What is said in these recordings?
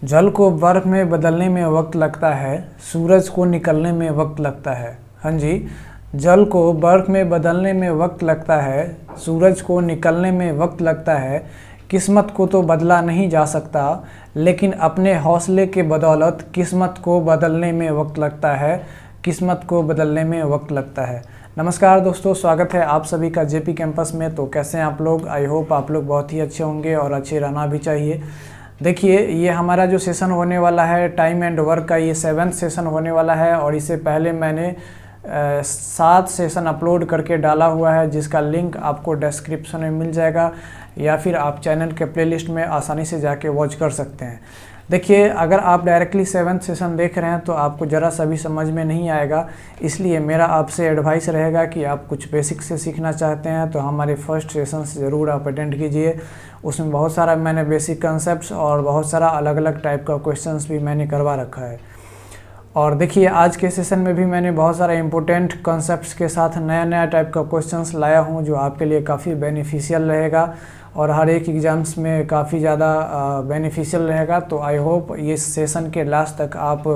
जल को बर्फ में बदलने में वक्त लगता है, सूरज को निकलने में वक्त लगता है। हाँ जी, जल को बर्फ में बदलने में वक्त लगता है, सूरज को निकलने में वक्त लगता है। किस्मत को तो बदला नहीं जा सकता, लेकिन अपने हौसले के बदौलत किस्मत को बदलने में वक्त लगता है, किस्मत को बदलने में वक्त लगता है। नमस्कार दोस्तों, स्वागत है आप सभी का जेपी कैंपस में। तो कैसे हैं आप लोग? आई होप आप लोग बहुत ही अच्छे होंगे और अच्छे रहना भी चाहिए। देखिए, ये हमारा जो सेशन होने वाला है टाइम एंड वर्क का, ये 7th सेशन होने वाला है और इससे पहले मैंने 7 सेशन अपलोड करके डाला हुआ है, जिसका लिंक आपको डिस्क्रिप्शन में मिल जाएगा या फिर आप चैनल के प्लेलिस्ट में आसानी से जाके वॉच कर सकते हैं। देखिए, अगर आप डायरेक्टली 7th सेशन देख रहे हैं तो आपको ज़रा सा भी समझ में नहीं आएगा, इसलिए मेरा आपसे एडवाइस रहेगा कि आप कुछ बेसिक से सीखना चाहते हैं तो हमारे फर्स्ट सेशन से ज़रूर आप अटेंड कीजिए। उसमें बहुत सारा मैंने बेसिक कंसेप्ट्स और बहुत सारा अलग अलग टाइप का क्वेश्चंस भी मैंने करवा रखा है। और देखिए, आज के सेशन में भी मैंने बहुत सारा इंपॉर्टेंट कॉन्सेप्ट्स के साथ नया नया टाइप का क्वेश्चंस लाया हूं, जो आपके लिए काफ़ी बेनिफिशियल रहेगा और हर एक एग्ज़ाम्स में काफ़ी ज़्यादा बेनिफिशियल रहेगा। तो आई होप ये सेशन के लास्ट तक आप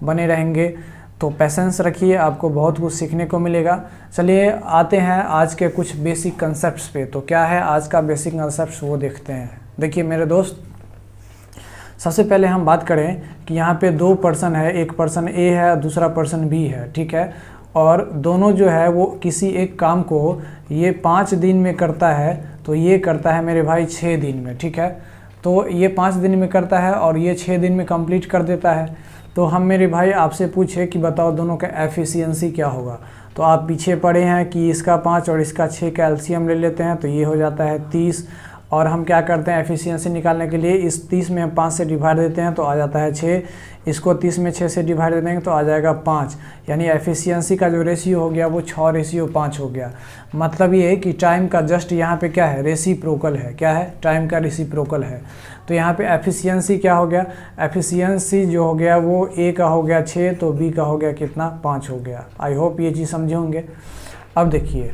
बने रहेंगे। तो पेशेंस रखिए, आपको बहुत कुछ सीखने को मिलेगा। चलिए आते हैं आज के कुछ बेसिक कंसेप्ट्स पे। तो क्या है आज का बेसिक कंसेप्ट्स, वो देखते हैं। देखिए मेरे दोस्त, सबसे पहले हम बात करें कि यहाँ पे 2 पर्सन है, एक पर्सन ए है दूसरा पर्सन बी है, ठीक है। और दोनों जो है वो किसी एक काम को ये 5 दिन में करता है, तो ये करता है मेरे भाई 6 दिन में, ठीक है। तो ये 5 दिन में करता है और ये 6 दिन में कंप्लीट कर देता है। तो हम मेरे भाई आपसे पूछे कि बताओ दोनों का एफिशिएंसी क्या होगा। तो आप पीछे पड़े हैं कि इसका 5 और इसका 6 का एलसीएम ले लेते हैं, तो ये हो जाता है 30। और हम क्या करते हैं एफिशिएंसी निकालने के लिए, इस 30 में हम 5 से डिवाइड देते हैं तो आ जाता है 6। इसको 30 में 6 से डिवाइड दे देंगे तो आ जाएगा 5। यानी एफिशिएंसी का जो रेशियो हो गया वो 6:5 हो गया। मतलब ये है कि टाइम का जस्ट यहाँ पे क्या है, रेसिप्रोकल है। क्या है? टाइम का रेसिप्रोकल है। तो यहाँ पे एफिशिएंसी क्या हो गया, एफिशिएंसी जो हो गया वो ए का हो गया 6, तो बी का हो गया कितना, 5 हो गया। आई होप ये चीज़ समझे होंगे। अब देखिए,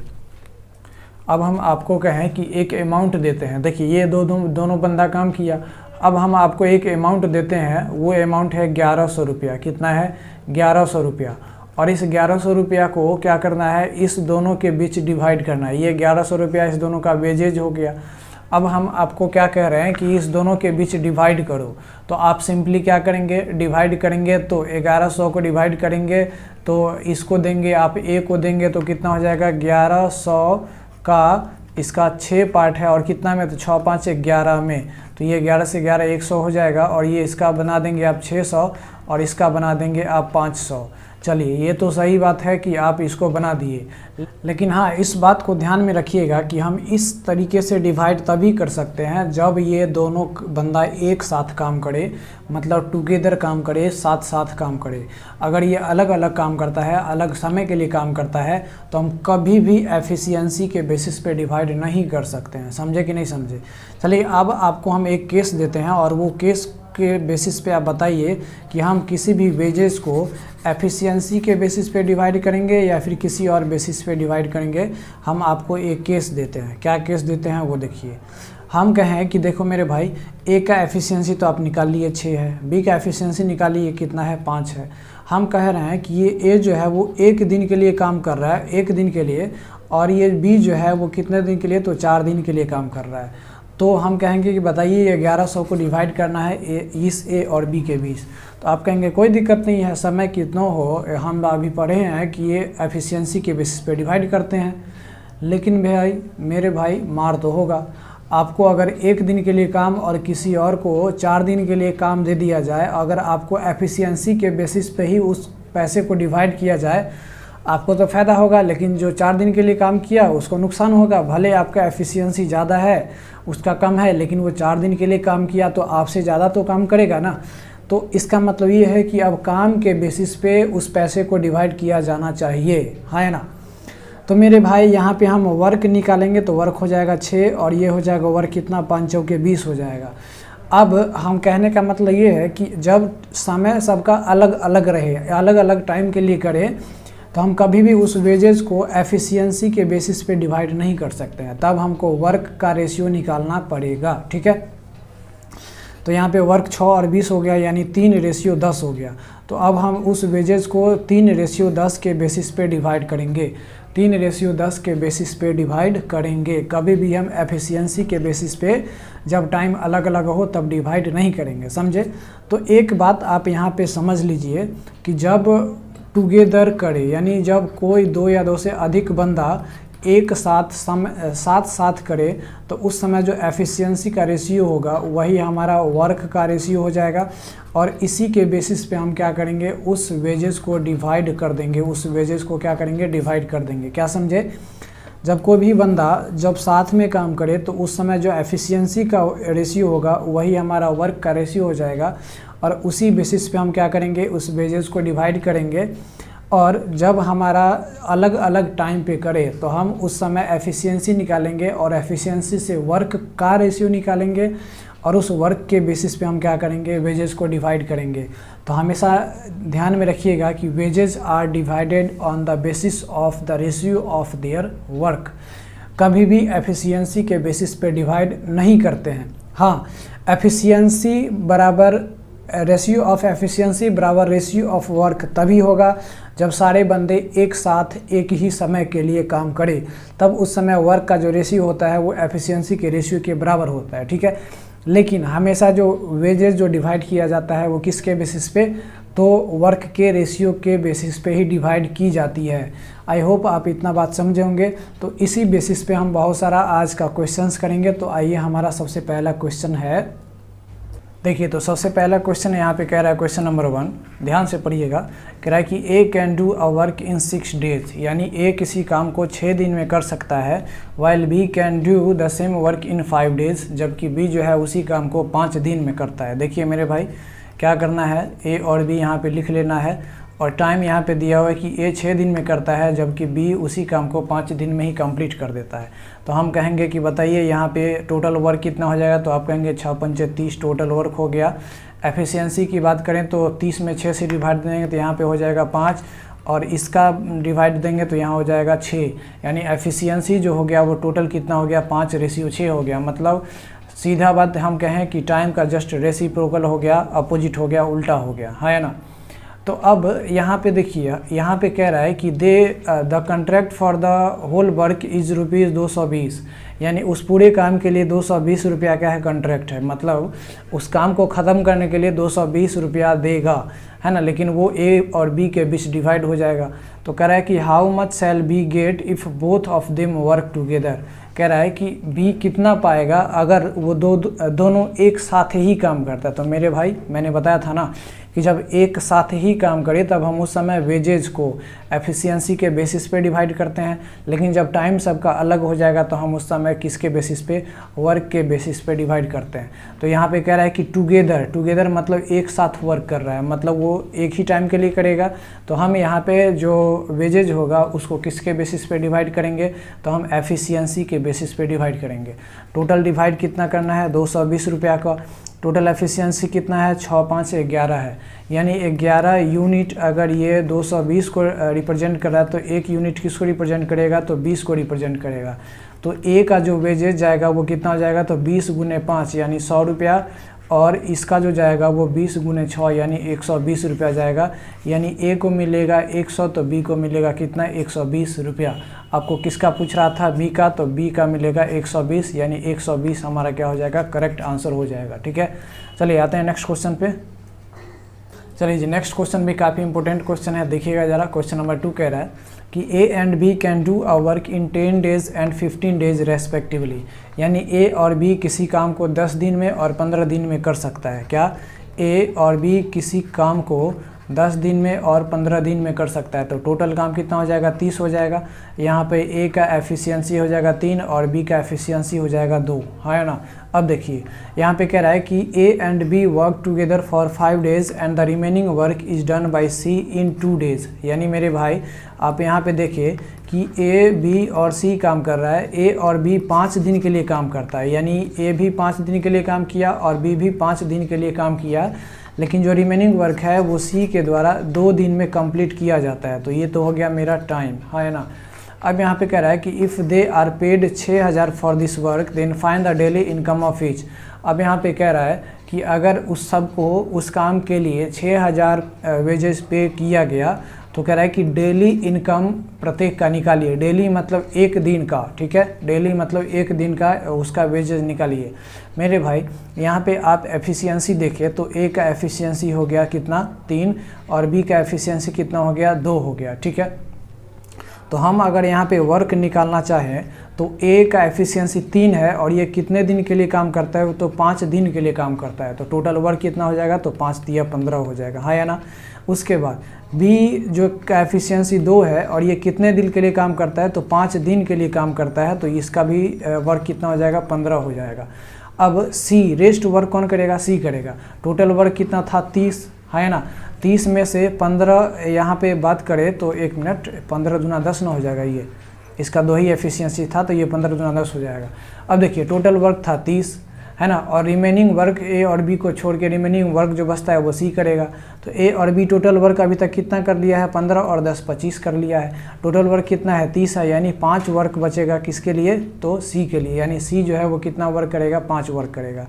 अब हम आपको कहें कि एक अमाउंट देते हैं। देखिए ये दोनों बंदा काम किया। अब हम आपको एक अमाउंट देते हैं, वो अमाउंट है 1100 रुपया। कितना है? 1100 रुपया। और इस 1100 रुपया को क्या करना है, इस दोनों के बीच डिवाइड करना है। ये 1100 रुपया इस दोनों का वेजेज हो गया। अब हम आपको क्या कह रहे हैं कि इस दोनों के बीच डिवाइड करो। तो आप सिंपली क्या करेंगे, डिवाइड करेंगे तो 1100 को डिवाइड करेंगे तो इसको देंगे, आप ए को देंगे तो कितना हो जाएगा, 1100 का इसका 6 पार्ट है और कितना में, तो 6 5 11 में। तो ये 11 से 11 100 हो जाएगा और ये इसका बना देंगे आप 600 और इसका बना देंगे आप 500। चलिए ये तो सही बात है कि आप इसको बना दिए, लेकिन हाँ इस बात को ध्यान में रखिएगा कि हम इस तरीके से डिवाइड तभी कर सकते हैं जब ये दोनों बंदा एक साथ काम करे, मतलब टुगेदर काम करे, साथ साथ काम करे। अगर ये अलग अलग काम करता है, अलग समय के लिए काम करता है, तो हम कभी भी एफिशिएंसी के बेसिस पे डिवाइड नहीं कर सकते हैं। समझे कि नहीं समझे? चलिए अब आपको हम एक केस देते हैं और वो केस के बेसिस पे आप बताइए कि हम किसी भी वेजेस को एफिशिएंसी के बेसिस पे डिवाइड करेंगे या फिर किसी और बेसिस पे डिवाइड करेंगे। हम आपको एक केस देते हैं। क्या केस देते हैं वो देखिए। हम कहें कि देखो मेरे भाई, ए का एफिशिएंसी तो आप निकाल लिए 6 है, बी का एफिशिएंसी निकालिए कितना है, 5 है। हम कह रहे हैं कि ये ए जो है वो 1 दिन के लिए काम कर रहा है, 1 दिन के लिए, और ये बी जो है वो कितने दिन के लिए, तो 4 दिन के लिए काम कर रहा है। तो हम कहेंगे कि बताइए ये 1100 को डिवाइड करना है इस ए और बी के बीच। तो आप कहेंगे कोई दिक्कत नहीं है, समय कितना हो, हम अभी पढ़े हैं कि ये एफिशिएंसी के बेसिस पे डिवाइड करते हैं। लेकिन भाई मेरे भाई मार तो होगा। आपको अगर 1 दिन के लिए काम और किसी और को 4 दिन के लिए काम दे दिया जाए, अगर आपको एफिशिएंसी के बेसिस पे ही उस पैसे को डिवाइड किया जाए, आपको तो फ़ायदा होगा, लेकिन जो 4 दिन के लिए काम किया उसको नुकसान होगा। भले आपका एफिशिएंसी ज़्यादा है उसका कम है, लेकिन वो 4 दिन के लिए काम किया तो आपसे ज़्यादा तो काम करेगा ना। तो इसका मतलब ये है कि अब काम के बेसिस पे उस पैसे को डिवाइड किया जाना चाहिए, है ना। तो मेरे भाई यहाँ पे हम वर्क निकालेंगे तो वर्क हो जाएगा 6 और ये हो जाएगा वर्क कितना, 5 चौके 20 हो जाएगा। अब हम कहने का मतलब ये है कि जब समय सबका अलग अलग रहे, अलग अलग टाइम के लिए करें, तो हम कभी भी उस वेजेस को एफिशिएंसी के बेसिस पे डिवाइड नहीं कर सकते हैं। तब हमको वर्क का रेशियो निकालना पड़ेगा, ठीक है। तो यहाँ पे वर्क 6 और 20 हो गया, यानी 3:10 हो गया। तो अब हम उस वेजेस को 3:10 के बेसिस पे डिवाइड करेंगे, 3:10 के बेसिस पे डिवाइड करेंगे। कभी भी हम एफिशिएंसी के बेसिस पे जब टाइम अलग अलग हो तब डिवाइड नहीं करेंगे, समझे। तो एक बात आप यहाँ पे समझ लीजिए कि जब टुगेदर करे, यानी जब कोई 2 या 2 से अधिक बंदा एक साथ करे, तो उस समय जो एफिशिएंसी का रेशियो होगा वही हमारा वर्क का रेशियो हो जाएगा। और इसी के बेसिस पे हम क्या करेंगे, उस वेजेस को डिवाइड कर देंगे, उस वेजेस को क्या करेंगे, डिवाइड कर देंगे। क्या समझे। जब कोई भी बंदा जब साथ में काम करे तो उस समय जो एफिशिएंसी का रेशियो होगा वही हमारा वर्क का रेशियो हो जाएगा। और उसी बेसिस पे हम क्या करेंगे, उस वेजेस को डिवाइड करेंगे। और जब हमारा अलग अलग टाइम पे करे तो हम उस समय एफिशिएंसी निकालेंगे और एफिशिएंसी से वर्क का रेशियो निकालेंगे और उस वर्क के बेसिस पे हम क्या करेंगे, वेजेस को डिवाइड करेंगे। तो हमेशा ध्यान में रखिएगा कि wages are divided on the basis of the ratio of their work. कभी भी एफिशिएंसी के बेसिस पे डिवाइड नहीं करते हैं। हाँ, एफिशिएंसी बराबर रेशियो ऑफ एफिशिएंसी बराबर रेशियो ऑफ वर्क तभी होगा जब सारे बंदे एक साथ एक ही समय के लिए काम करें, तब उस समय वर्क का जो रेशियो होता है वो एफिशिएंसी के रेशियो के बराबर होता है, ठीक है। लेकिन हमेशा जो वेजेस जो डिवाइड किया जाता है वो किसके बेसिस पे, तो वर्क के रेशियो के बेसिस पे ही डिवाइड की जाती है। आई होप आप इतना बात समझे होंगे। तो इसी बेसिस पे हम बहुत सारा आज का क्वेश्चंस करेंगे। तो आइए, हमारा सबसे पहला क्वेश्चन है, देखिए। तो सबसे पहला क्वेश्चन यहाँ पे कह रहा है, क्वेश्चन नंबर 1, ध्यान से पढ़िएगा। कह रहा है कि A can do a work in 6 days, यानी ए किसी काम को 6 दिन में कर सकता है। While B can do the same work in 5 days, जबकि बी जो है उसी काम को 5 दिन में करता है। देखिए मेरे भाई, क्या करना है, ए और बी यहाँ पे लिख लेना है। और टाइम यहाँ पे दिया हुआ है कि ए 6 दिन में करता है जबकि बी उसी काम को 5 दिन में ही कंप्लीट कर देता है। तो हम कहेंगे कि बताइए यहाँ पे टोटल वर्क कितना हो जाएगा। तो आप कहेंगे 6 पंचे 30 टोटल वर्क हो गया। एफिशिएंसी की बात करें तो 30 में 6 से डिवाइड देंगे तो यहाँ पे हो जाएगा 5, और इसका डिवाइड देंगे तो यहाँ हो जाएगा 6। यानी एफिशिएंसी जो हो गया वो टोटल कितना हो गया, 5:6 हो गया। मतलब सीधा बात हम कहें कि टाइम का जस्ट रेसिप्रोकल हो गया, अपोजिट हो गया, उल्टा हो गया, है ना। तो अब यहाँ पे देखिए, यहाँ पे कह रहा है कि the contract for the whole work is ₹220, यानी उस पूरे काम के लिए 220 रुपया क्या है, कॉन्ट्रैक्ट है। मतलब उस काम को ख़त्म करने के लिए 220 रुपया देगा, है ना। लेकिन वो ए और बी के बीच डिवाइड हो जाएगा। तो कह रहा है कि how much shall be get if both of them work together. कह रहा है कि बी कितना पाएगा अगर वो दोनों एक साथ ही काम करता है। तो मेरे भाई, मैंने बताया था ना कि जब एक साथ ही काम करे तब हम उस समय वेजेज को एफिशिएंसी के बेसिस पे डिवाइड करते हैं। लेकिन जब टाइम सबका अलग हो जाएगा तो हम उस समय किसके बेसिस पे, वर्क के बेसिस पे डिवाइड करते हैं। तो यहाँ पे कह रहा है कि टुगेदर मतलब एक साथ वर्क कर रहा है, मतलब वो एक ही टाइम के लिए करेगा। तो हम यहाँ पे जो वेजेज होगा उसको किसके बेसिस पे डिवाइड करेंगे, तो हम एफिशिएंसी के बेसिस पे डिवाइड करेंगे। टोटल डिवाइड कितना करना है, 220 रुपया का। टोटल एफिशिएंसी कितना है, 6 5 11 है, यानी 11 यूनिट। अगर ये 220 को रिप्रेजेंट कर रहा है तो 1 यूनिट किसको रिप्रेजेंट करेगा, तो 20 को रिप्रेजेंट करेगा। तो ए का जो वेजेज जाएगा वो कितना हो जाएगा, तो 20 × 5 यानी 100 रुपया, और इसका जो जाएगा वो 20 × 6 यानी 120 रुपया जाएगा। यानी ए को मिलेगा 100 तो बी को मिलेगा कितना, 120 रुपया। आपको किसका पूछ रहा था, बी का, तो बी का मिलेगा 120, यानी 120 हमारा क्या हो जाएगा, करेक्ट आंसर हो जाएगा, ठीक है। चलिए आते हैं नेक्स्ट क्वेश्चन पे। चलिए जी, नेक्स्ट क्वेश्चन भी काफ़ी इंपॉर्टेंट क्वेश्चन है, देखिएगा ज़रा। क्वेश्चन नंबर 2 कह रहा है कि A and B can do a work in 10 days and 15 days respectively, यानी ए और बी किसी काम को 10 दिन में और 15 दिन में कर सकता है। क्या, ए और बी किसी काम को 10 दिन में और 15 दिन में कर सकता है। तो टोटल काम कितना हो जाएगा, 30 हो जाएगा। यहाँ पे ए का एफिशिएंसी हो जाएगा 3 और बी का एफिशिएंसी हो जाएगा 2, है ना। अब देखिए यहाँ पे कह रहा है कि A and B work together for 5 days and the remaining work is done by C in 2 days. यानी मेरे भाई, आप यहाँ पे देखिए कि ए, बी और सी काम कर रहा है। ए और बी 5 दिन के लिए काम करता है, यानी ए भी 5 दिन के लिए काम किया और बी भी 5 दिन के लिए काम किया। लेकिन जो रिमेनिंग वर्क है वो सी के द्वारा 2 दिन में कंप्लीट किया जाता है। तो ये तो हो गया मेरा टाइम, है ना। अब यहाँ पे कह रहा है कि if they are paid 6000 for this work then find the daily income of each. अब यहाँ पे कह रहा है कि अगर उस सबको उस काम के लिए 6000 वेजेस पे किया गया तो कह रहा है कि डेली इनकम प्रत्येक का निकालिए। डेली मतलब एक दिन का, ठीक है, डेली मतलब एक दिन का उसका वेजेस निकालिए। मेरे भाई यहाँ पे आप एफिशिएंसी देखिए तो ए का एफिशिएंसी हो गया कितना 3 और बी का एफिशिएंसी कितना हो गया 2 हो गया, ठीक है। तो हम अगर यहाँ पे वर्क निकालना चाहें तो ए का एफिशिएंसी 3 है और ये कितने दिन के लिए काम करता है, तो 5 दिन के लिए काम करता है। तो टोटल वर्क कितना हो जाएगा, तो 5 तिया 15 हो जाएगा, हाँ या ना। उसके बाद बी जो का एफिशिएंसी 2 है और ये कितने दिन के लिए काम करता है, तो 5 दिन के लिए काम करता है, तो इसका भी वर्क कितना हो जाएगा 15 हो जाएगा। अब सी रेस्ट वर्क कौन करेगा, सी करेगा। टोटल वर्क कितना था 30, है ना। 30 में से 15 यहाँ पे बात करें तो 1 मिनट, 15 दूना 10 ना हो जाएगा, ये इसका 2 ही एफिशिएंसी था तो ये 15 दूना 10 हो जाएगा। अब देखिए टोटल वर्क था 30, है ना, और रिमेनिंग वर्क ए और बी को छोड़ के रिमेनिंग वर्क जो बचता है वो सी करेगा। तो ए और बी टोटल वर्क अभी तक कितना कर लिया है 15 और 10 25 कर लिया है। टोटल वर्क कितना है 30 है, यानी 5 वर्क बचेगा किसके लिए, तो सी के लिए, यानी सी जो है वो कितना वर्क करेगा 5 वर्क करेगा।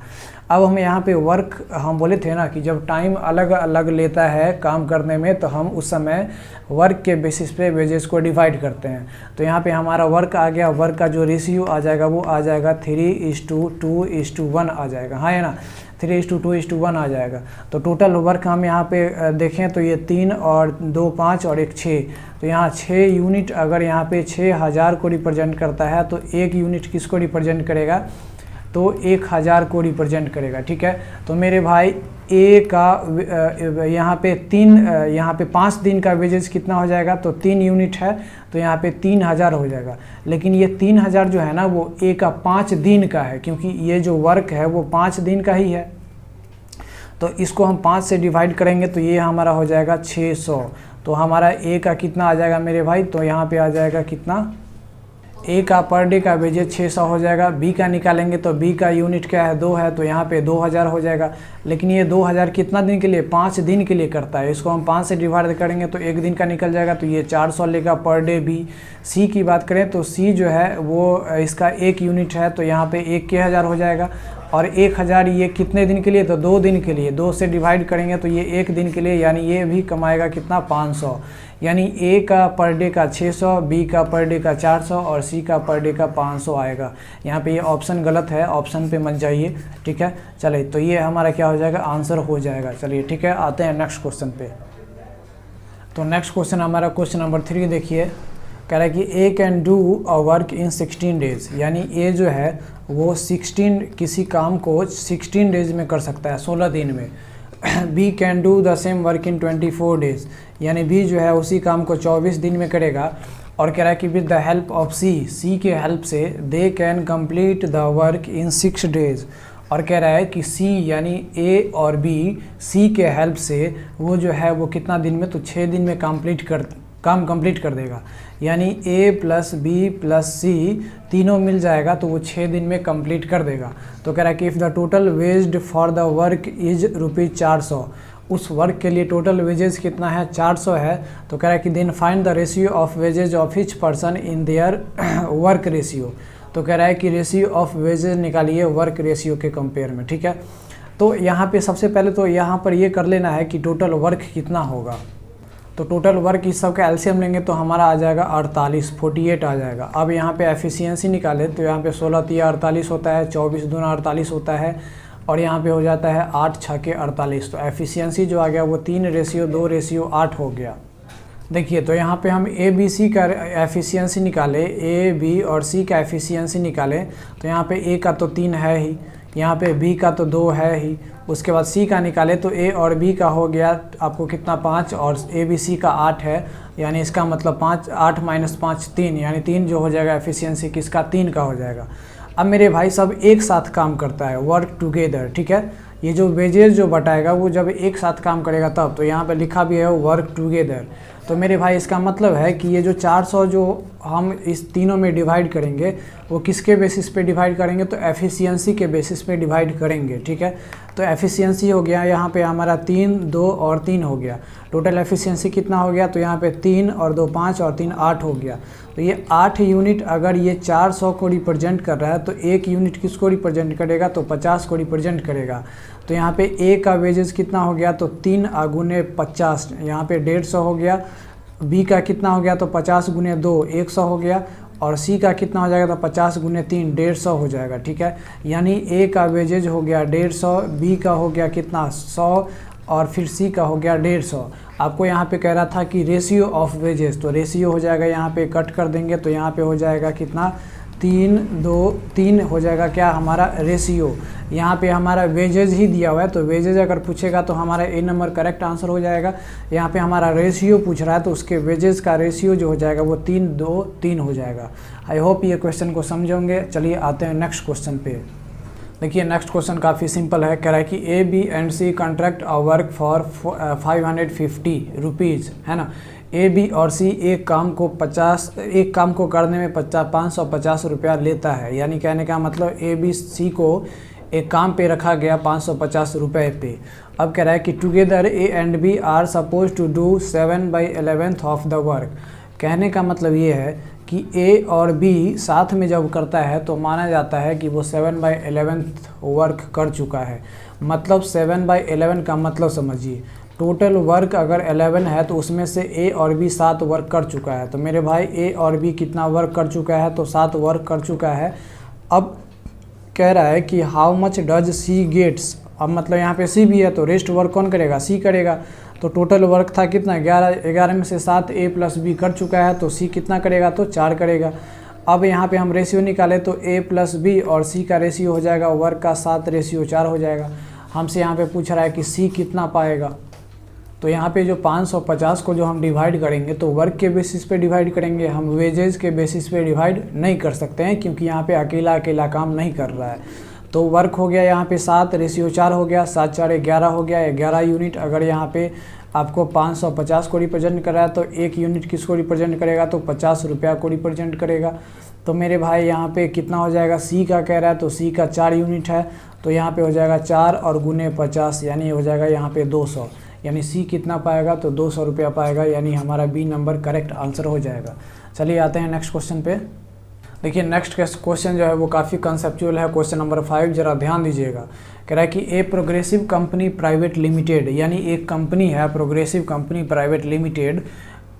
अब हम यहाँ पे वर्क हम बोले थे ना कि जब टाइम अलग अलग लेता है काम करने में तो हम उस समय वर्क के बेसिस पे वेजेस को डिवाइड करते हैं। तो यहाँ पे हमारा वर्क आ गया, वर्क का जो रेशियो आ जाएगा वो आ जाएगा 3:2:1 आ जाएगा, हाँ है ना, 3:2:1 आ जाएगा। तो टोटल वर्क हम यहाँ पे देखें तो ये 3 और 2 5 और 1 6, तो यहाँ 6 यूनिट अगर यहाँ पे 6000 को रिप्रेजेंट करता है तो 1 यूनिट किसको रिप्रेजेंट करेगा, तो 1000 को रिप्रेजेंट करेगा, ठीक है। तो मेरे भाई ए का यहाँ पे 5 दिन का वेजेस कितना हो जाएगा, तो 3 यूनिट है तो यहाँ पे 3000 हो जाएगा। लेकिन ये 3000 जो है ना वो ए का 5 दिन का है, क्योंकि ये जो वर्क है वो 5 दिन का ही है। तो इसको हम 5 से डिवाइड करेंगे तो ये हमारा हो जाएगा 600। तो हमारा ए का कितना आ जाएगा मेरे भाई, तो यहाँ पे आ जाएगा कितना, ए का पर डे का वेजेस 600 हो जाएगा। बी का निकालेंगे तो बी का यूनिट क्या है 2 है, तो यहाँ पे 2000 हो जाएगा। लेकिन ये 2000 कितना दिन के लिए, 5 दिन के लिए करता है। इसको हम 5 से डिवाइड करेंगे तो 1 दिन का निकल जाएगा, तो ये 400 लेगा पर डे बी। सी की बात करें तो सी जो है वो इसका 1 यूनिट है तो यहाँ पे 1000 हो जाएगा। और 1000 ये कितने दिन के लिए, तो 2 दिन के लिए। 2 से डिवाइड करेंगे तो ये 1 दिन के लिए, यानी ये भी कमाएगा कितना 500। यानी ए का पर डे का 600, बी का पर डे का 400 और सी का पर डे का 500 आएगा। यहाँ पे ये ऑप्शन गलत है, ऑप्शन पे मत जाइए, ठीक है। चलिए तो ये हमारा क्या हो जाएगा, आंसर हो जाएगा। चलिए ठीक है, आते हैं नेक्स्ट क्वेश्चन पे। तो नेक्स्ट क्वेश्चन हमारा क्वेश्चन नंबर 3 देखिए, कह रहा है कि A can do a work in 16 days, यानी ए जो है वो 16 किसी काम को 16 डेज में कर सकता है, 16 दिन में। B can do the same work in 24 days, यानी बी जो है उसी काम को 24 दिन में करेगा। और कह रहा है कि विद द हेल्प ऑफ सी के हेल्प से they can complete the work in 6 days. और कह रहा है कि सी यानी ए और बी सी के हेल्प से वो जो है वो कितना दिन में, तो 6 दिन में काम कंप्लीट कर देगा। यानी ए प्लस बी प्लस सी तीनों मिल जाएगा तो वो 6 दिन में कंप्लीट कर देगा। तो कह रहा है कि if the total wages for the work is ₹400, उस वर्क के लिए टोटल वेजेस कितना है 400 है। तो कह रहा है कि then find the ratio of wages of each person in their work ratio. तो कह रहा है कि रेशियो ऑफ वेजेज निकालिए वर्क रेशियो के कंपेयर में, ठीक है। तो यहाँ पे सबसे पहले तो यहाँ पर ये कर लेना है कि टोटल वर्क कितना होगा। तो टोटल वर्क इस सब का एलसीएम लेंगे तो हमारा आ जाएगा 48 आ जाएगा। अब यहाँ पे एफिशिएंसी निकाले तो यहाँ पे 16 तिया 48 होता है, 24 दूना 48 होता है और यहाँ पे हो जाता है 8 6 48। तो एफिशिएंसी जो आ गया वो 3:2:8 हो गया। देखिए तो यहाँ पे हम ए बी सी का एफिशिएंसी निकाले, ए बी और सी का एफिशिएंसी निकाले तो यहाँ पे ए का तो 3 है ही, यहाँ पे बी का तो 2 है ही, उसके बाद सी का निकाले तो ए और बी का हो गया आपको कितना 5 और ए बी सी का 8 है, यानी इसका मतलब 8 - 5 3, यानी 3 जो हो जाएगा एफिशिएंसी किसका 3 का हो जाएगा। अब मेरे भाई सब एक साथ काम करता है, वर्क टुगेदर, ठीक है। ये जो वेजेस जो बटाएगा वो जब एक साथ काम करेगा तब, तो यहाँ पे लिखा भी है वर्क टुगेदर। तो मेरे भाई इसका मतलब है कि ये जो 400 जो हम इस तीनों में डिवाइड करेंगे वो किसके बेसिस पे डिवाइड करेंगे, तो एफिशिएंसी के बेसिस पे डिवाइड करेंगे, ठीक है। तो एफिशिएंसी हो गया यहाँ पे हमारा 3 2 और 3 हो गया। टोटल एफिशिएंसी कितना हो गया, तो यहाँ पे 3 और 2 5 और 3 8 हो गया। तो ये 8 यूनिट अगर ये 400 को रिप्रेजेंट कर रहा है तो 1 यूनिट किसको रिप्रेजेंट करेगा, तो 50 को रिप्रेजेंट करेगा। तो यहाँ पे ए का वेजेस कितना हो गया, तो 3 गुने 50, यहाँ पे 150 हो गया। बी का कितना हो गया, तो 50 गुने 2 100 हो गया। और सी का कितना हो जाएगा, तो 50 गुने 3 150 हो जाएगा। ठीक है, यानी ए का वेजेज हो गया 150, बी का हो गया कितना 100, और फिर सी का हो गया 150। आपको यहाँ पे कह रहा था कि रेशियो ऑफ वेजेस, तो रेशियो हो जाएगा, यहाँ पे कट कर देंगे तो यहाँ पे हो जाएगा कितना 3 2 3 हो जाएगा क्या हमारा रेशियो। यहाँ पे हमारा वेजेज ही दिया हुआ है, तो वेजेज अगर पूछेगा तो हमारा ए नंबर करेक्ट आंसर हो जाएगा। यहाँ पे हमारा रेशियो पूछ रहा है तो उसके वेजेस का रेशियो जो हो जाएगा वो 3 2 3 हो जाएगा। आई होप ये क्वेश्चन को समझोगे। चलिए आते हैं नेक्स्ट क्वेश्चन पे। देखिए नेक्स्ट क्वेश्चन काफ़ी सिंपल है। कह रहा है कि A B and C contract a work for 550 rupees, है ना। ए बी और सी एक काम को करने में 550 रुपया लेता है। यानी कहने का मतलब ए बी सी को एक काम पे रखा गया 550 रुपये पे। अब कह रहा है कि together A and B are suppose to do 7/11 of the work. कहने का मतलब ये है कि ए और बी साथ में जब करता है तो माना जाता है कि वो 7/11 वर्क कर चुका है। मतलब 7/11 का मतलब समझिए, टोटल वर्क अगर 11 है तो उसमें से ए और बी 7 वर्क कर चुका है। तो मेरे भाई ए और बी कितना वर्क कर चुका है, तो 7 वर्क कर चुका है। अब कह रहा है कि how much does C gets. अब मतलब यहाँ पे सी भी है तो रेस्ट वर्क कौन करेगा, सी करेगा। तो टोटल वर्क था कितना 11 में से 7 ए प्लस बी कर चुका है, तो सी कितना करेगा, तो 4 करेगा। अब यहाँ पे हम रेशियो निकालें तो ए प्लस बी और सी का रेशियो हो जाएगा वर्क का 7 रेशियो 4 हो जाएगा। हमसे यहाँ पे पूछ रहा है कि सी कितना पाएगा। तो यहाँ पे जो 550 को जो हम डिवाइड करेंगे तो वर्क के बेसिस पे डिवाइड करेंगे, हम वेजेस के बेसिस पे डिवाइड नहीं कर सकते हैं क्योंकि यहाँ पे अकेला काम नहीं कर रहा है। तो वर्क हो गया यहाँ पे 7 रेशियो 4 हो गया, 7 4 11 हो गया, 11 यूनिट। अगर यहाँ पे आपको 550 को रिप्रेजेंट कर रहा है तो 1 यूनिट किसको रिप्रेजेंट करेगा, तो 50 रुपया को रिप्रेजेंट करेगा। तो मेरे भाई यहाँ पे कितना हो जाएगा, सी का कह रहा है तो सी का 4 यूनिट है, तो यहाँ पे हो जाएगा 4 और गुने 50 यानी हो जाएगा यहाँ पे 200। यानी सी कितना पाएगा, तो 200 रुपया पाएगा। यानी हमारा बी नंबर करेक्ट आंसर हो जाएगा। चलिए आते हैं नेक्स्ट क्वेश्चन पे। देखिए नेक्स्ट क्वेश्चन जो है वो काफ़ी कंसेप्चुअल है। क्वेश्चन नंबर 5 जरा ध्यान दीजिएगा। कह रहा है कि a progressive company private limited, यानी एक कंपनी है progressive company private limited,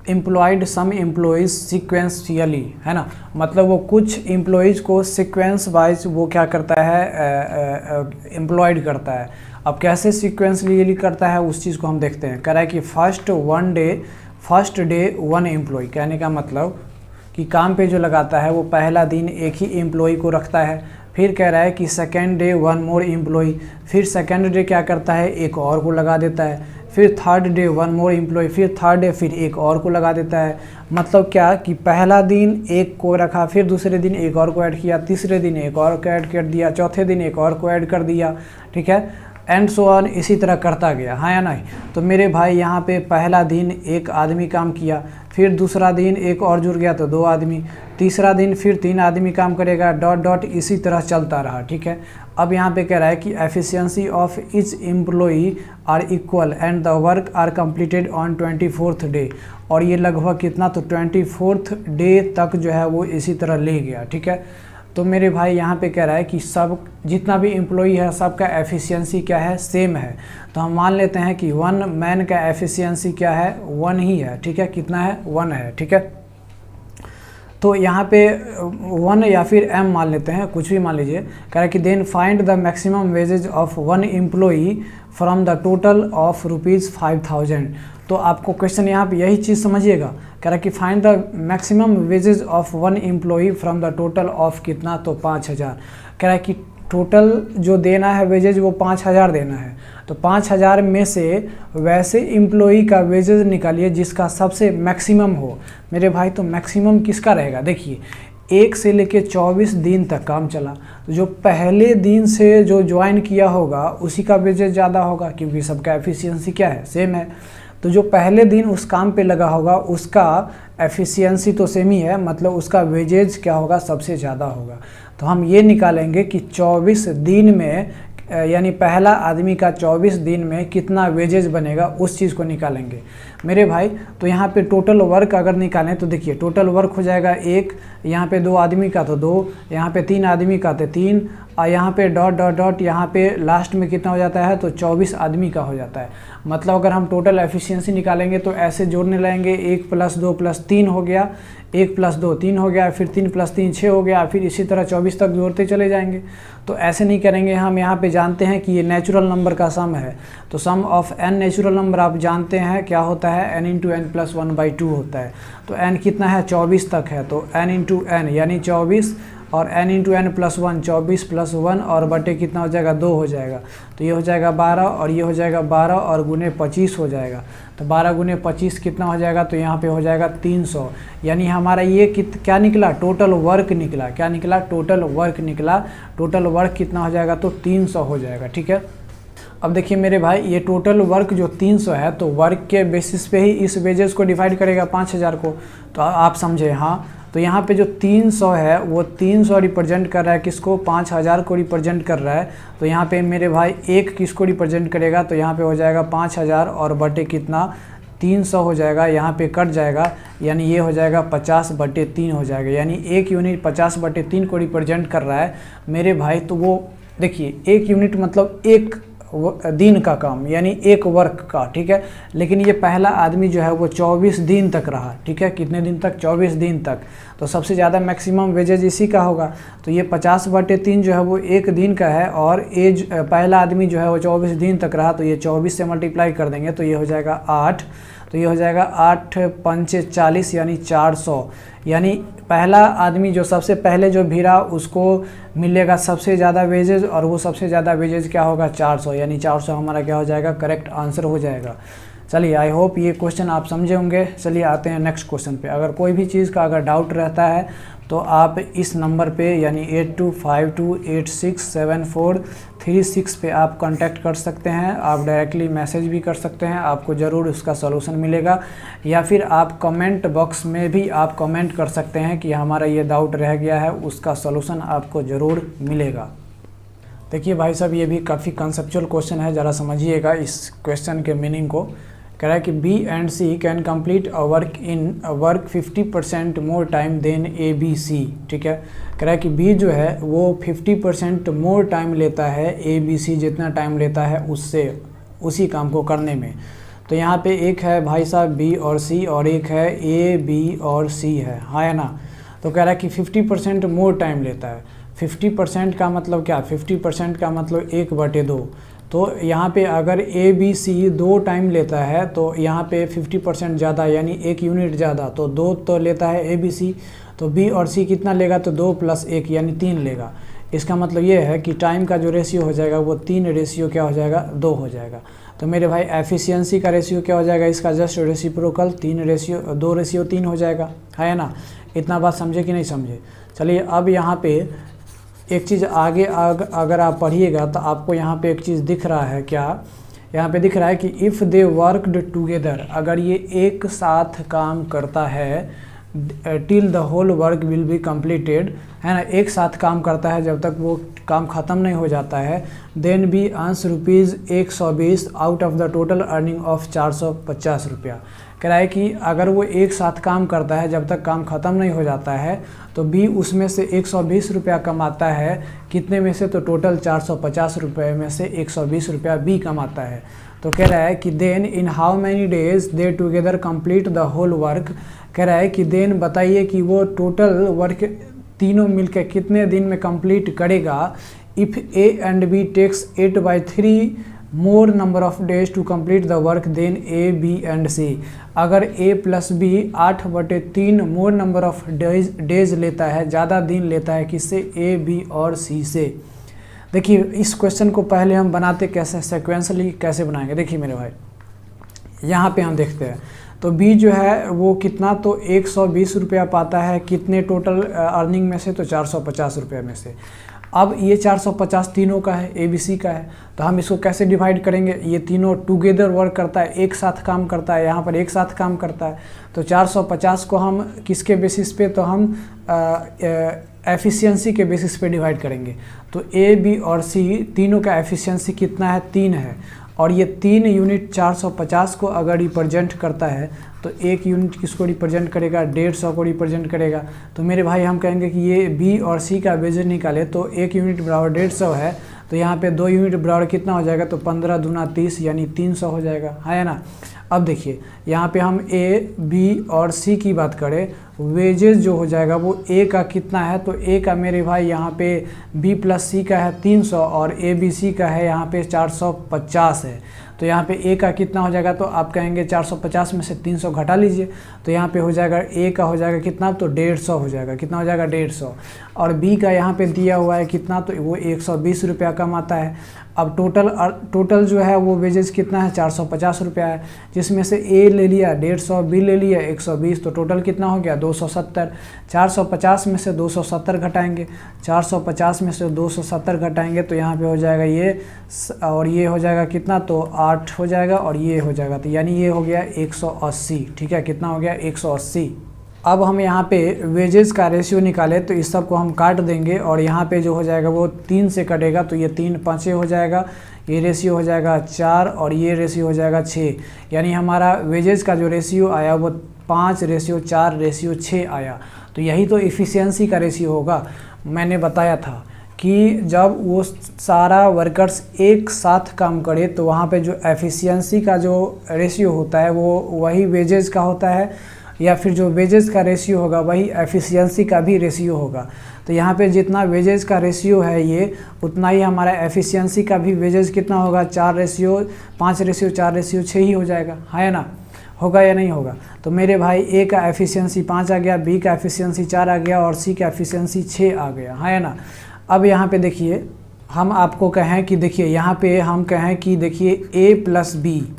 employed some employees sequentially, है ना। मतलब वो कुछ एम्प्लॉयज़ को सिक्वेंस वाइज वो क्या करता है, एम्प्लॉयड करता है। अब कैसे सिक्वेंशियली करता है उस चीज़ को हम देखते हैं। कह रहा है कि फर्स्ट डे 1 एम्प्लॉय। कहने का मतलब कि काम पे जो लगाता है वो पहला दिन एक ही एम्प्लॉय को रखता है। फिर कह रहा है कि सेकेंड डे 1 मोर एम्प्लॉय, फिर सेकेंड डे क्या करता है, एक और को लगा देता है। फिर थर्ड डे 1 मोर एम्प्लॉय, फिर थर्ड डे फिर एक और को लगा देता है। मतलब क्या कि पहला दिन एक को रखा, फिर दूसरे दिन एक और को ऐड किया, तीसरे दिन एक और को ऐड कर दिया, चौथे दिन एक और को ऐड कर दिया, ठीक है, एंड सो ऑन, इसी तरह करता गया, हाँ या नहीं। तो मेरे भाई यहाँ पे पहला दिन एक आदमी काम किया, फिर दूसरा दिन एक और जुड़ गया तो 2 आदमी, तीसरा दिन फिर 3 आदमी काम करेगा, डॉट डॉट इसी तरह चलता रहा, ठीक है। अब यहाँ पे कह रहा है कि efficiency of each employee are equal and the work are completed on 24th day. और ये लगभग कितना, तो 24th डे तक जो है वो इसी तरह ले गया, ठीक है। तो मेरे भाई यहाँ पे कह रहा है कि सब जितना भी एम्प्लॉई है सबका एफिशिएंसी क्या है, सेम है। तो हम मान लेते हैं कि 1 मैन का एफिशिएंसी क्या है, 1 ही है, ठीक है। कितना है, 1 है, ठीक है। तो यहाँ पे 1 या फिर m मान लेते हैं, कुछ भी मान लीजिए। कह रहा है कि then find the maximum wages of 1 employee from the total of ₹5000। तो आपको क्वेश्चन यहाँ पे यही चीज़ समझिएगा। कह रहा है कि find the maximum wages of 1 employee from the total of कितना, तो 5000। कह रहा है कि टोटल जो देना है वेजेज वो 5000 देना है। तो 5000 में से वैसे एम्प्लॉई का वेजेज निकालिए जिसका सबसे मैक्सिमम हो। मेरे भाई तो मैक्सिमम किसका रहेगा, देखिए 1 से लेके 24 दिन तक काम चला, तो जो पहले दिन से जो ज्वाइन किया होगा उसी का वेजेज ज़्यादा होगा क्योंकि सबका एफिशिएंसी क्या है, सेम है। तो जो पहले दिन उस काम पे लगा होगा उसका एफिशिएंसी तो सेम ही है, मतलब उसका वेजेज क्या होगा, सबसे ज़्यादा होगा। तो हम ये निकालेंगे कि 24 दिन में यानी पहला आदमी का 24 दिन में कितना वेजेज बनेगा, उस चीज़ को निकालेंगे मेरे भाई। तो यहाँ पे टोटल वर्क अगर निकालें तो देखिए टोटल वर्क हो जाएगा 1, यहाँ पे 2 आदमी का तो 2, यहाँ पे 3 आदमी का तो 3, और यहाँ पे डॉट डॉट डॉट यहाँ पे लास्ट में कितना हो जाता है, तो 24 आदमी का हो जाता है। मतलब अगर हम टोटल एफिशिएंसी निकालेंगे तो ऐसे जोड़ने लगेंगे, 1 + 2 + 3 हो गया, 1 + 2 3 हो गया, फिर 3 + 3 6 हो गया, फिर इसी तरह 24 तक जोड़ते चले जाएंगे। तो ऐसे नहीं करेंगे, हम यहाँ पे जानते हैं कि ये नेचुरल नंबर का सम है, तो सम ऑफ n नेचुरल नंबर आप जानते हैं क्या होता है, n × n + 1/2 होता है। तो n कितना है, 24 तक है, तो n × n यानी 24, और n × n + 1 24 + 1 और बटे कितना हो जाएगा, 2 हो जाएगा। तो ये हो जाएगा 12 और ये हो जाएगा 12 और गुने 25 हो जाएगा। तो 12 × 25 कितना हो जाएगा, तो यहाँ पे हो जाएगा 300। यानी हमारा ये क्या निकला, टोटल वर्क निकला। क्या निकला, टोटल वर्क निकला। टोटल वर्क कितना हो जाएगा, तो 300 हो जाएगा। ठीक है, अब देखिए मेरे भाई, ये टोटल वर्क जो 300 है, तो वर्क के बेसिस पे ही इस वेजेस को डिवाइड करेगा 5000 को। तो आप समझे, हाँ। तो यहाँ पे जो 300 है वो 300 रिप्रेजेंट कर रहा है किसको, 5000 को रिप्रेजेंट कर रहा है। तो यहाँ पे मेरे भाई 1 किसको रिप्रेजेंट करेगा, तो यहाँ पे हो जाएगा 5000 और बटे कितना, 300 हो जाएगा। यहाँ पे कट जाएगा, यानी ये हो जाएगा 50/3 हो जाएगा। यानी 1 यूनिट 50/3 को रिप्रेजेंट कर रहा है मेरे भाई। तो वो देखिए 1 यूनिट मतलब 1 दिन का काम, यानी 1 वर्क का। ठीक है, लेकिन ये पहला आदमी जो है वो 24 दिन तक रहा। ठीक है, कितने दिन तक, 24 दिन तक। तो सबसे ज़्यादा मैक्सिमम वेजेज इसी का होगा। तो ये 50/3 जो है वो 1 दिन का है, और एज पहला आदमी जो है वो 24 दिन तक रहा। तो ये 24 से मल्टीप्लाई कर देंगे तो ये हो जाएगा 8। तो ये हो जाएगा 8 × 5 = 40 यानी 400। यानी पहला आदमी जो सबसे पहले जो भिड़ा उसको मिलेगा सबसे ज़्यादा वेजेज, और वो सबसे ज़्यादा वेजेज क्या होगा, 400। यानी 400 हमारा क्या हो जाएगा, करेक्ट आंसर हो जाएगा। चलिए, आई होप ये क्वेश्चन आप समझे होंगे। चलिए आते हैं नेक्स्ट क्वेश्चन पे। अगर कोई भी चीज़ का अगर डाउट रहता है तो आप इस नंबर पे यानी 8252867436 पे आप कांटेक्ट कर सकते हैं। आप डायरेक्टली मैसेज भी कर सकते हैं, आपको ज़रूर उसका सलूशन मिलेगा। या फिर आप कमेंट बॉक्स में भी आप कमेंट कर सकते हैं कि हमारा ये डाउट रह गया है, उसका सलूशन आपको ज़रूर मिलेगा। देखिए भाई साहब, ये भी काफ़ी कंसेप्चुअल क्वेश्चन है, ज़रा समझिएगा इस क्वेश्चन के मीनिंग को। कह रहा है कि B and C can complete a work 50% more time than ABC। ठीक है, कह रहा है कि B जो है वो 50% मोर टाइम लेता है ABC जितना टाइम लेता है उससे, उसी काम को करने में। तो यहाँ पे एक है भाई साहब B और C, और एक है A B और C है, हाँ है ना। तो कह रहा है कि 50% मोर टाइम लेता है। 50% का मतलब क्या, 50% का मतलब 1/2। तो यहाँ पे अगर A B C 2 टाइम लेता है तो यहाँ पे 50% ज़्यादा यानी 1 यूनिट ज़्यादा, तो 2 तो लेता है A B C। तो B और C कितना लेगा, तो 2 + 1 यानी 3 लेगा। इसका मतलब ये है कि टाइम का जो रेशियो हो जाएगा वो 3 रेशियो क्या हो जाएगा, 2 हो जाएगा। तो मेरे भाई एफिशिएंसी का रेशियो क्या हो जाएगा, इसका जस्ट रेसिप्रोकल 2:3 हो जाएगा, है ना। इतना बात समझे कि नहीं समझे। चलिए, अब यहाँ पे एक चीज़ आगे अगर आप पढ़िएगा तो आपको यहाँ पे एक चीज़ दिख रहा है, क्या यहाँ पे दिख रहा है कि इफ़ दे वर्कड टुगेदर, अगर ये एक साथ काम करता है, till the whole work will be completed, है ना। एक साथ काम करता है जब तक वो काम ख़त्म नहीं हो जाता है। Then B earns ₹120 out of the total earning of 450 रुपया। कह रहा है कि अगर वो एक साथ काम करता है जब तक काम ख़त्म नहीं हो जाता है, तो बी उसमें से 120 रुपया कमाता है। कितने में से, तो टोटल 450 रुपये में से 120 रुपया बी कमाता है। तो कह रहा है कि then in how many days they together complete the whole work. कह रहा है कि देन बताइए कि वो टोटल वर्क तीनों मिलकर कितने दिन में कंप्लीट करेगा। If A and B takes 8/3 more number of days to complete the work then A B and C. अगर A plus B 8/3 more number of days लेता है, ज़्यादा दिन लेता है, किससे, ए बी और सी से। देखिए इस क्वेश्चन को पहले हम बनाते कैसे, सेक्वेंसली कैसे बनाएंगे। देखिए मेरे भाई, यहाँ पे हम देखते हैं तो बी जो है वो कितना, तो 120 रुपया पाता है। कितने टोटल अर्निंग में से, तो 450 रुपये में से। अब ये 450 तीनों का है, ए बी सी का है। तो हम इसको कैसे डिवाइड करेंगे, ये तीनों टुगेदर वर्क करता है, एक साथ काम करता है, यहाँ पर एक साथ काम करता है। तो 450 को हम किसके बेसिस पे, तो हम एफिशिएंसी के बेसिस पे डिवाइड करेंगे। तो ए बी और सी तीनों का एफिशिएंसी कितना है, 3 है। और ये 3 यूनिट 450 को अगर रिप्रेजेंट करता है तो 1 यूनिट किसको रिप्रेजेंट करेगा, 150 को रिप्रेजेंट करेगा। तो मेरे भाई हम कहेंगे कि ये बी और सी का वेजेज निकाले तो 1 यूनिट बराबर 150 है, तो यहाँ पे 2 यूनिट बराबर कितना हो जाएगा, तो 15 दूना 30 यानी 300 हो जाएगा, है ना। अब देखिए यहाँ पे हम ए बी और सी की बात करें, वेजेस जो हो जाएगा वो ए का कितना है, तो ए का मेरे भाई यहाँ पे बी प्लस सी का है 300 और ए बी सी का है यहाँ पे 450 है। तो यहाँ पे ए का कितना हो जाएगा, तो आप कहेंगे 450 में से 300 घटा लीजिए, तो यहाँ पे हो जाएगा ए का हो जाएगा कितना, तो 150 हो जाएगा, कितना हो जाएगा 150। और बी का यहाँ पे दिया हुआ है कितना, तो वो 120 रुपया कमाता है। अब टोटल जो है वो वेजेस कितना है, 450 रुपया है, जिसमें से ए ले लिया 150, बी ले लिया 120, तो टोटल कितना हो गया 270। 450 में से 270 घटाएंगे, 450 में से 270 घटाएंगे तो यहाँ पे हो जाएगा ये, और ये हो जाएगा कितना, तो 8 हो जाएगा, और ये हो जाएगा, तो यानी ये हो गया 180। ठीक है, कितना हो गया 180। अब हम यहाँ पे वेजेस का रेशियो निकालें तो इस सब को हम काट देंगे, और यहाँ पे जो हो जाएगा वो 3 से कटेगा, तो ये 3 5 हो जाएगा, ये रेशियो हो जाएगा 4 और ये रेशियो हो जाएगा 6, यानी हमारा वेजेस का जो रेशियो आया वो 5:4:6 आया। तो यही तो इफ़िशियंसी का रेशियो होगा। मैंने बताया था कि जब वो सारा वर्कर्स एक साथ काम करे तो वहाँ पे जो एफिशिएंसी का जो रेशियो होता है वो वही वेजेस का होता है, या फिर जो वेजेस का रेशियो होगा वही एफिशिएंसी का भी रेशियो होगा। तो यहाँ पे जितना वेजेस का रेशियो है ये, उतना ही हमारा एफिशिएंसी का भी वेजेस कितना होगा, 4:5:4:6 ही हो जाएगा, है ना। होगा या नहीं होगा। तो मेरे भाई ए का एफिशिएंसी 5 आ गया, बी का एफिशिएंसी 4 आ गया और सी का एफिशिएंसी 6 आ गया, है ना। अब यहाँ पे देखिए हम आपको कहें कि देखिए यहाँ पे हम कहें कि देखिए ए प्लस बी,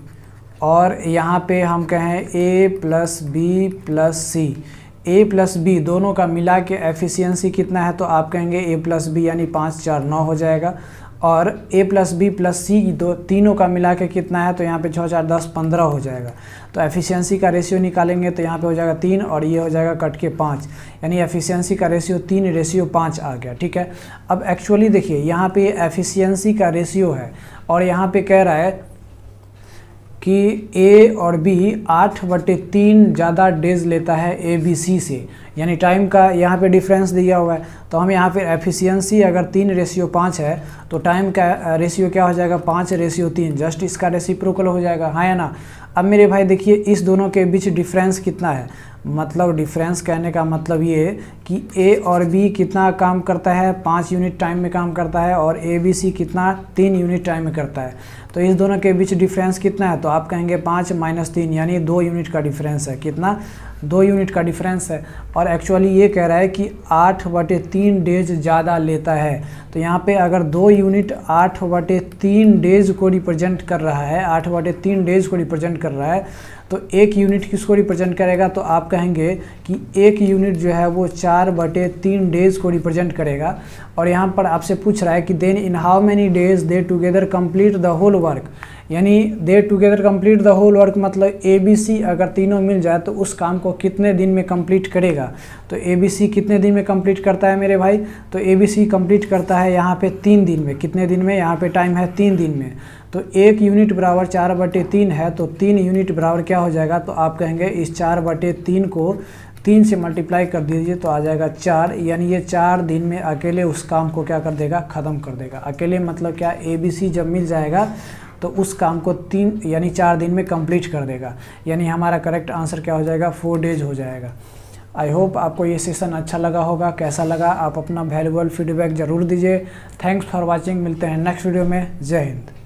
और यहाँ पे हम कहें ए प्लस बी प्लस सी, ए प्लस बी दोनों का मिला के एफिशिएंसी कितना है, तो आप कहेंगे ए प्लस बी यानी 5 4 9 हो जाएगा, और ए प्लस बी प्लस सी तीनों का मिला के कितना है, तो यहाँ पे 6 4 10 15 हो जाएगा। तो एफिशिएंसी का रेशियो निकालेंगे तो यहाँ पे हो जाएगा 3 और ये हो जाएगा कट के 5, यानी एफिशिएंसी का रेशियो 3:5 आ गया। ठीक है, अब एक्चुअली देखिए यहाँ पे एफिशिएंसी का रेशियो है और यहाँ पे कह रहा है कि ए और बी 8/3 ज़्यादा डेज लेता है ए बी सी से, यानी टाइम का यहाँ पे डिफरेंस दिया हुआ है। तो हम यहाँ पे एफिशिएंसी अगर 3:5 है तो टाइम का रेशियो क्या हो जाएगा, 5:3, जस्ट इसका रेसिप्रोकल हो जाएगा, है ना। अब मेरे भाई देखिए इस दोनों के बीच डिफरेंस कितना है, मतलब डिफरेंस कहने का मतलब ये कि ए और बी कितना काम करता है, 5 यूनिट टाइम में काम करता है, और ए बी सी कितना 3 यूनिट टाइम में करता है। तो इस दोनों के बीच डिफरेंस कितना है, तो आप कहेंगे 5 - 3 यानी 2 यूनिट का डिफरेंस है। कितना, 2 यूनिट का डिफरेंस है। और एक्चुअली ये कह रहा है कि 8/3 डेज ज़्यादा लेता है। तो यहाँ पे अगर 2 यूनिट 8/3 डेज को रिप्रेजेंट कर रहा है, 8/3 डेज को रिप्रेजेंट कर रहा है, तो 1 यूनिट किसको रिप्रेजेंट करेगा, तो आप कहेंगे कि 1 यूनिट जो है वो 4/3 डेज को रिप्रेजेंट करेगा। और यहाँ पर आपसे पूछ रहा है कि then in how many days they together complete the whole work, यानी they together complete the whole work मतलब ए बी सी अगर तीनों मिल जाए तो उस काम को कितने दिन में कंप्लीट करेगा। तो ए बी सी कितने दिन में कंप्लीट करता है मेरे भाई, तो ए बी सी कंप्लीट करता है यहाँ पे 3 दिन में। कितने दिन में, यहाँ पे टाइम है 3 दिन में। तो 1 यूनिट बराबर 4/3 है, तो 3 यूनिट बराबर क्या हो जाएगा, तो आप कहेंगे इस 4/3 को 3 से मल्टीप्लाई कर दीजिए तो आ जाएगा 4, यानी ये 4 दिन में अकेले उस काम को क्या कर देगा, ख़त्म कर देगा। अकेले मतलब क्या, ए बी सी जब मिल जाएगा तो उस काम को 3 यानी 4 दिन में कंप्लीट कर देगा। यानी हमारा करेक्ट आंसर क्या हो जाएगा, 4 डेज हो जाएगा। आई होप आपको ये सेशन अच्छा लगा होगा। कैसा लगा आप अपना वैल्यूएबल फीडबैक ज़रूर दीजिए। Thanks for watching. मिलते हैं नेक्स्ट वीडियो में। जय हिंद।